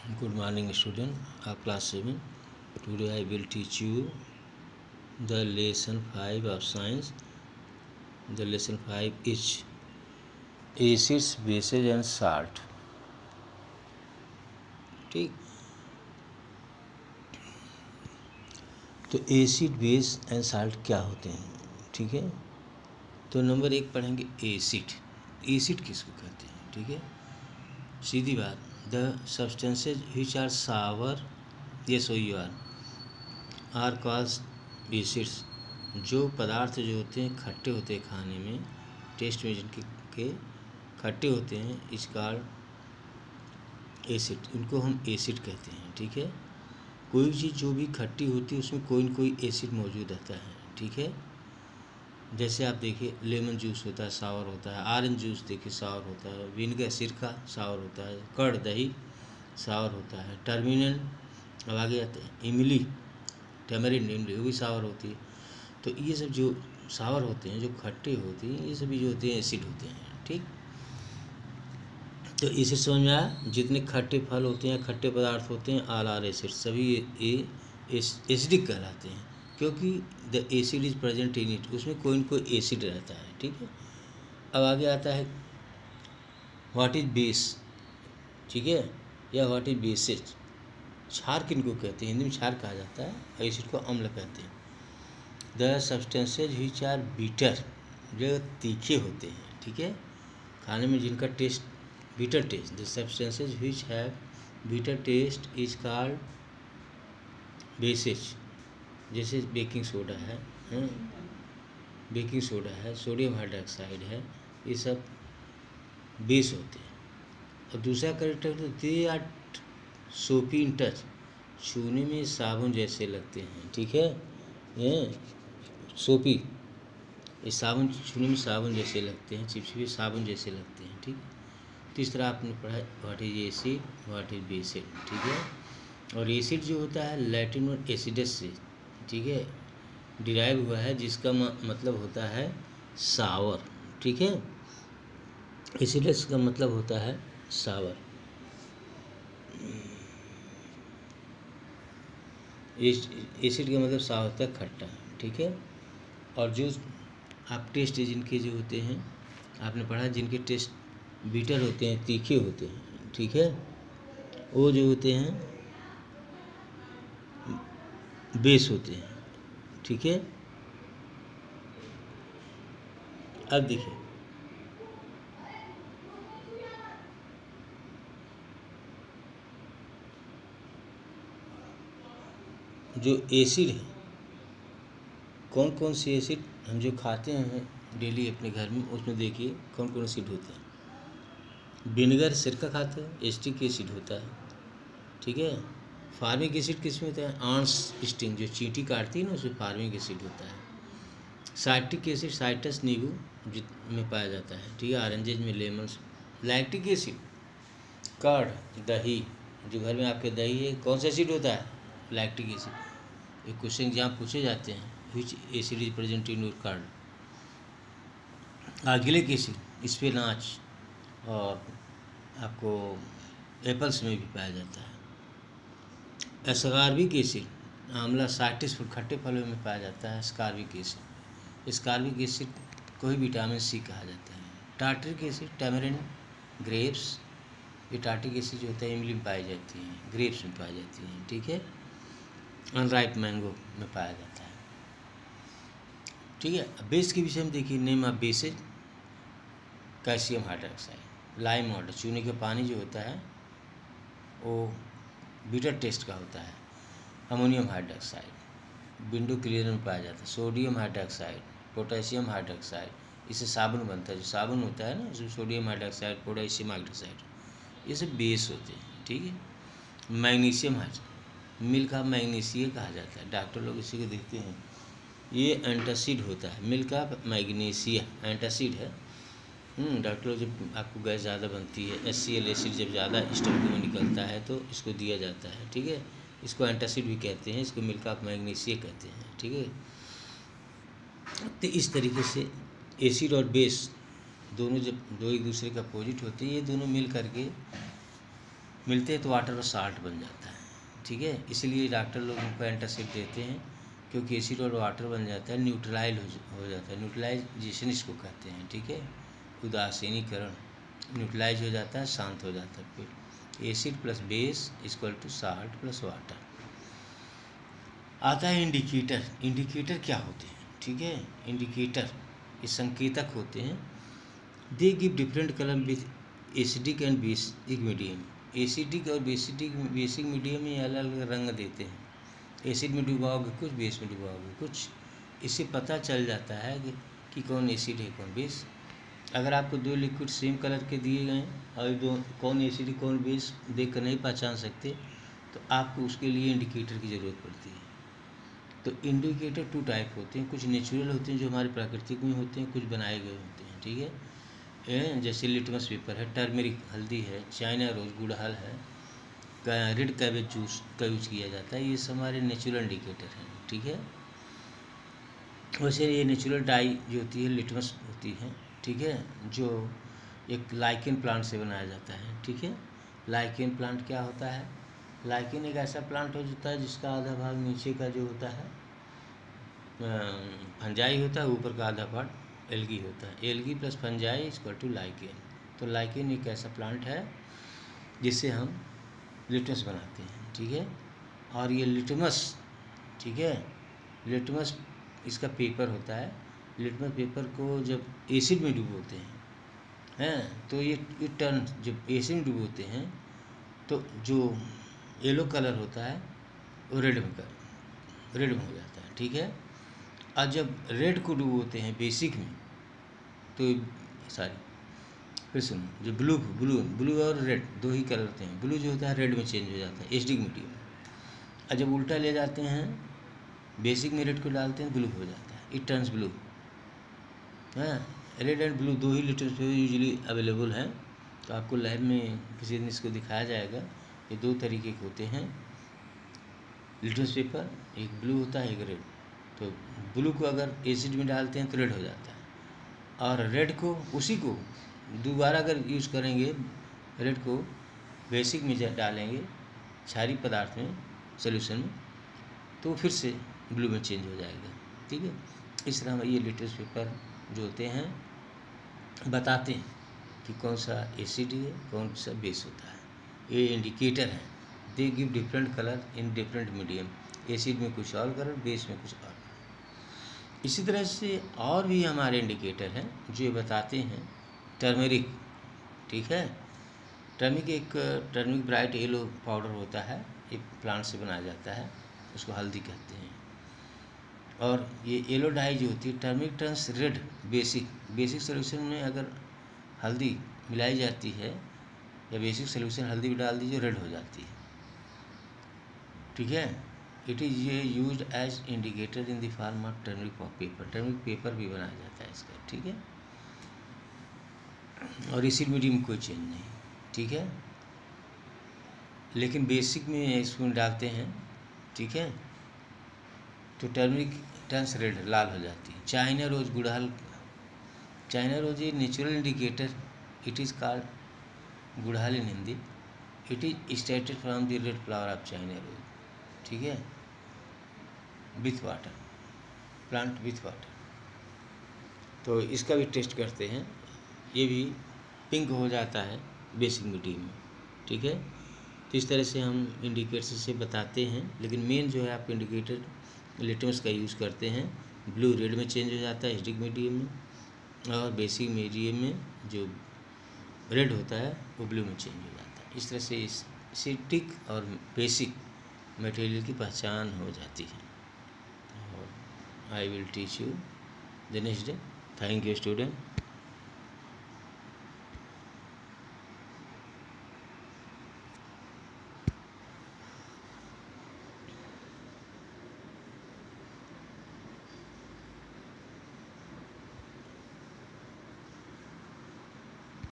Good morning, student of class 7. Today I will teach you the lesson 5 of science. The lesson 5 is acids, bases and salt. ठीक, तो acid, base and salt क्या होते हैं? ठीक है, तो number 1 पढ़ेंगे एसिड. एसिड किसको कहते हैं? ठीक है, सीधी बात. The substances which are sour, yes you are called acids. जो पदार्थ जो होते हैं खट्टे होते हैं, खाने में टेस्ट में जिनके के खट्टे होते हैं, इस कॉल्ड एसिड. उनको हम एसिड कहते हैं. ठीक है, कोई चीज़ जो भी खट्टी होती है उसमें कोई न कोई एसिड मौजूद रहता है. ठीक है, जैसे आप देखिए लेमन जूस होता है, सावर होता है. ऑरेंज जूस देखिए सावर होता है. विनेगर, सिरका सावर होता है. कर्ड, दही सावर होता है. टर्मिनल, अब आगे आते हैं इमली, टेमरिन, इमली वो भी सावर होती है. तो ये सब जो सावर होते हैं, जो खट्टे होते हैं, ये सभी जो होते हैं एसिड होते हैं. ठीक, तो इसे समझ में आया. जितने खट्टे फल होते हैं, खट्टे पदार्थ होते हैं, ऑल आर एसिड, सभी ये एसिडिक कहलाते हैं, क्योंकि the acid is present in it. उसमें कोई न कोई एसिड रहता है. ठीक है, अब आगे आता है व्हाट इज बेस. ठीक है, या व्हाट इज बेसिस. क्षार किनको कहते हैं? हिंदी में क्षार कहा जाता है, और एसिड को अम्ल कहते हैं. The substances which are bitter, जो तीखे होते हैं. ठीक है, खाने में जिनका taste bitter taste. The substances which have bitter taste is called bases. जैसे बेकिंग सोडा है, बेकिंग सोडा है, सोडियम हाइड्रोक्साइड है, ये सब बेस होते हैं. और दूसरा करेक्टर तो दे आर सोपी इन टच, छूने में साबुन जैसे लगते हैं. ठीक है, ये सोपी, ये साबुन छूने में साबुन जैसे लगते हैं, चिपचिपे साबुन जैसे लगते हैं. ठीक, तीसरा आपने पढ़ा what is acid, what is based. ठीक है, और एसिड जो होता है लैटिन और एसिडस से, ठीक है, डिराइव हुआ है, जिसका मतलब होता है सावर. ठीक है, एसिडस का मतलब होता है सावर. एसिड का मतलब सावर होता है खट्टा. ठीक है, और जो आप टेस्ट जिनके जो होते हैं, आपने पढ़ा जिनके टेस्ट बीटर होते हैं, तीखे होते हैं. ठीक है, वो जो होते हैं बेस होते हैं. ठीक है, अब देखिए जो एसिड है, कौन कौन सी एसिड हम जो खाते हैं डेली अपने घर में, उसमें देखिए कौन कौन एसिड होते हैं. विनेगर, सिरका खाते हैं, एसिटिक एसिड होता है. ठीक है, फार्मिक एसिड किस में होता है? आंस स्टिंग, जो चींटी काटती है ना, उसमें फार्मिक एसिड होता है. साइट्रिक एसिड साइट्रस नींबू में पाया जाता है. ठीक है, ऑरेंजेज में लेमन. लैक्टिक एसिड कर्ड, दही, जो घर में आपके दही है, कौन सा एसिड होता है? Lactic acid. ये क्वेश्चन जहाँ पूछे जाते हैं, which acid is present in your curd. Oxalic acid spinach और आपको एप्पल्स में भी पाया जाता है. एस्कार्बिक एसिड आंवला, साइट्रस फल, खट्टे फलों में पाया जाता है. एस्कार्बिक एसिड, एस्कार्बिक एसिड को ही विटामिन सी कहा जाता है. टार्टरिक एसिड टैमरिन, ग्रेप्स, ये टार्टरिक एसिड जो होता है इमली में पाई जाती है, ग्रेप्स में पाई जाती है. ठीक है, अनराइप मैंगो में पाया जाता है. ठीक है, बेस के विषय में देखिए. Name of bases calcium hydroxide, lime water, चूने का पानी जो होता है वो बीटर टेस्ट का होता है. अमोनियम हाइड्रोक्साइड विंडो क्लीनर में पाया जाता है. सोडियम हाइड्रोक्साइड, पोटेशियम हाइड्रोक्साइड, इससे साबुन बनता है. जो साबुन होता है ना, उसमें सोडियम हाइड्रोक्साइड, पोटेशियम हाइड्रोक्साइड, ये सब बेस होते हैं. ठीक है, magnesium hydroxide, milk of magnesia कहा जाता है. डॉक्टर लोग इसी को देखते हैं. ये एंटासिड होता है. मिल्क ऑफ मैग्नीशिया एंटासिड है. डॉक्टर लोग जब आपको गैस ज़्यादा बनती है, HCl एसिड जब ज़्यादा स्टमक में निकलता है तो इसको दिया जाता है. ठीक है, इसको एंटासिड भी कहते हैं, इसको मिल्क ऑफ मैग्नीशिया कहते हैं. ठीक है, तो इस तरीके से एसिड और बेस दोनों जब दो एक दूसरे के अपोजिट होते हैं, ये दोनों मिल करके मिलते हैं तो वाटर और साल्ट बन जाता है, ठीक है। इसलिए डॉक्टर लोग उनको एंटासिड देते हैं, क्योंकि एसिड और वाटर बन जाता है, न्यूट्रलाइज हो जाता है, न्यूट्रलाइजेशन इसको कहते हैं, ठीक है। उदासीनीकरण, न्यूट्रलाइज हो जाता है, शांत हो जाता है। फिर acid plus base equal to salt plus water. आता है इंडिकेटर। इंडिकेटर क्या होते हैं, ठीक है। इंडिकेटर ये संकेतक होते हैं। They give different colour with acidic and basic medium. Acidic और बेसिक मीडियम में अलग अलग रंग देते हैं। एसिड में डुबाओगे कुछ, बेस में डुबाओगे कुछ। इससे पता चल जाता है कि कौन एसिड है कौन बेस। अगर आपको दो लिक्विड सेम कलर के दिए गए और दो कौन एसिड कौन बेस देख कर नहीं पहचान सकते, तो आपको उसके लिए इंडिकेटर की ज़रूरत पड़ती है। तो इंडिकेटर 2 टाइप होते हैं, कुछ नेचुरल होते हैं जो हमारे प्राकृतिक में होते हैं, कुछ बनाए गए होते हैं, ठीक है। जैसे लिटमस पेपर है, टर्मरिक हल्दी है, चाइना रोज गुड़हल है, रेड कैबेज जूस का यूज किया जाता है। ये सब हमारे नेचुरल इंडिकेटर हैं, ठीक है। वैसे ये नेचुरल डाई जो होती है लिटमस होती है, ठीक है, जो एक लाइकेन प्लांट से बनाया जाता है, ठीक है। लाइकेन प्लांट क्या होता है? लाइकेन एक ऐसा प्लांट होता है जिसका आधा भाग नीचे का जो होता है फंजाई होता है, ऊपर का आधा पार्ट एल्गी होता है। Algae plus fungi equal to lichen. तो लाइकेन एक ऐसा प्लांट है जिससे हम लिटमस बनाते हैं, ठीक है। और ये लिटमस, ठीक है, लिटमस इसका पेपर होता है। लिटमस पेपर को जब एसिड में डुबोते हैं तो ये टर्न, जब एसिड में डुबोते हैं तो जो येलो कलर होता है वो रेड में हो जाता है, ठीक है। और जब रेड को डुबोते हैं बेसिक में तो फिर सुनो, जो ब्लू और रेड दो ही कलर होते हैं। ब्लू जो होता है रेड में चेंज हो जाता है एसिडिक मीडियम। और जब उल्टा ले जाते हैं बेसिक में रेड को डालते हैं, ब्लू हो जाता है, it turns blue. Red and blue दो ही लिटमस पेपर यूजुअली अवेलेबल हैं। तो आपको लैब में किसी दिन इसको दिखाया जाएगा। ये दो तरीके के होते हैं लिटमस पेपर, एक ब्लू होता है एक रेड। तो ब्लू को अगर एसिड में डालते हैं तो रेड हो जाता है, और रेड को उसी को दोबारा अगर यूज़ करेंगे, रेड को बेसिक में डालेंगे क्षारीय पदार्थ में सोल्यूशन में, तो फिर से ब्लू में चेंज हो जाएगा, ठीक है। इस तरह ये लिटमस पेपर जो होते हैं बताते हैं कि कौन सा एसिड है कौन सा बेस होता है। ये इंडिकेटर है। They give different colour in different medium. Acid में कुछ और कलर, बेस में कुछ और कलर। इसी तरह से और भी हमारे इंडिकेटर हैं जो ये बताते हैं। टर्मरिक, ठीक है। टर्मरिक ब्राइट येलो पाउडर होता है, एक प्लांट से बनाया जाता है, उसको हल्दी कहते हैं। और ये येलो डाई जो होती है, turmeric turns red basic solution में अगर हल्दी मिलाई जाती है या बेसिक सोल्यूशन हल्दी भी डाल दीजिए, रेड हो जाती है, ठीक है। इट इज़ ये use as indicator in the form of turmeric paper. Turmeric paper भी बनाया जाता है इसका, ठीक है। और एसिड मीडियम कोई चेंज नहीं, ठीक है। लेकिन बेसिक में इसमें डालते हैं, ठीक है, तो टर्मरिक टर्न्स रेड, लाल हो जाती है। चाइना रोज गुड़हल, चाइना रोज ये natural indicator, it is called gudhal in Hindi. It is stated from the red flower of China rose, ठीक है, with water, plant with water. तो इसका भी टेस्ट करते हैं, ये भी पिंक हो जाता है बेसिक मीडियम में, ठीक है। तो इस तरह से हम इंडिकेटर से बताते हैं। लेकिन मेन जो है आपका इंडिकेटर लिटमस का यूज़ करते हैं। ब्लू रेड में चेंज हो जाता है एसिडिक मीडियम में, और बेसिक मीडियम में जो रेड होता है वो ब्लू में चेंज हो जाता है। इस तरह से एसिडिक और बेसिक मटेरियल की पहचान हो जाती है। और I will teach you the next day. Thank you student.